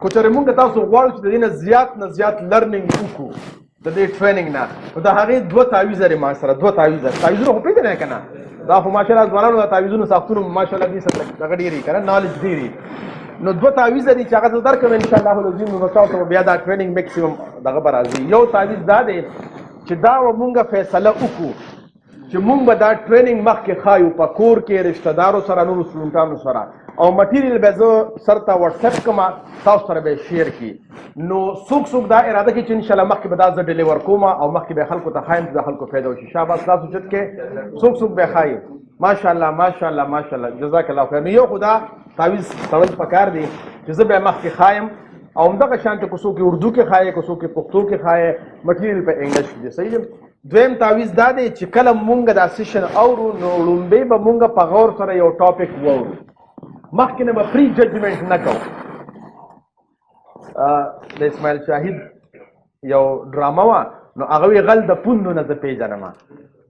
خو چېرې موږ تاسو غواړو چې د دې نه زیات نه زیات لرنینګ وکړو د دې ټریننګ نه، نو د هغې 2 تعویضه لري ما سره. 2 تعویضه تعویضونه خو پېژنئ که نه؟ دا خو ماشاءالله ځوانانو د تعویضونو ساختونو ماشاءالله دې سره دغه ډېر که نه نالج ډېر وي. نو 2 تعویضه دي چې هغه زه درکړم انشاءالله العظیم. نو تاسو به بیا دا ټریننګ میکسیمم دغه به راځي. یو تعویض دا دی چې دا به مونږ فیصله وکړو چې مونږ به دا ټریننګ مخکې ښایو په کور کې رشته دارو سره، نورو سټوډنټانو سره، او مټیریل به زه سر ته وټساپ کړم، تاسو سره به یې شیر کړي. نو څوک څوک دا اراده کوي چې انشاءالله مخکې به دا زه ډیلیور کوم او مخکې به خلکو ته ښایم چې د خلکو فایده وشي. شاباس تاسو چت کې څوک څوک به ښایي. ماشاءالله ماشاءالله ماشاءالله جزاک الله خیر. نو یو خو دا تعویض تړل پکار دی چې زه به مخکې ښایم، او همدغه شانته که څوک اردو کې ښایي، که څوک پښتو کې ښایي، مټیریل په انګلیش کې دی. صحیح دی. دویم تعویض دا دی چې کله مونږ دا سیشن اورو نو لومبۍ به مونږ په غور سره یو ټاپک واورو، مخکې نه به پری ججمنټ نه کوو. د اسماعیل شاهید یو ډرامه وه، نو هغه وی غل د پوندو نه زه پېژنم،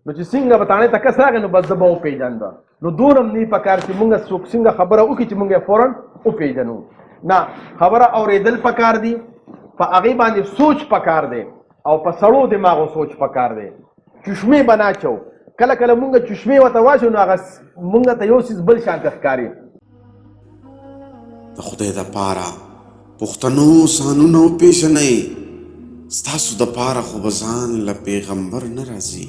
نو چې څنګه به تاڼۍ ته کس راغی نو بس زه به وپېژنده. نو دونه هم نه پکار چې مونږ څوک څنګه خبره وکړي چې مونږ یې فوراً وپېژنو. نه، خبره اورېدل پکار دي، په هغې باندې سوچ پکار دی، او په سړو دماغو سوچ پکار دی. چشمې به نه اچو. کله کله مونږ چشمې ورته واچو نو هغه مونږ ته یو څیز بل شانته ښکاري. د خدای دپاره پښتنو ځانونه وپېژنئ، ستاسو دپاره خو به ځان له پیغمبر نه راځي.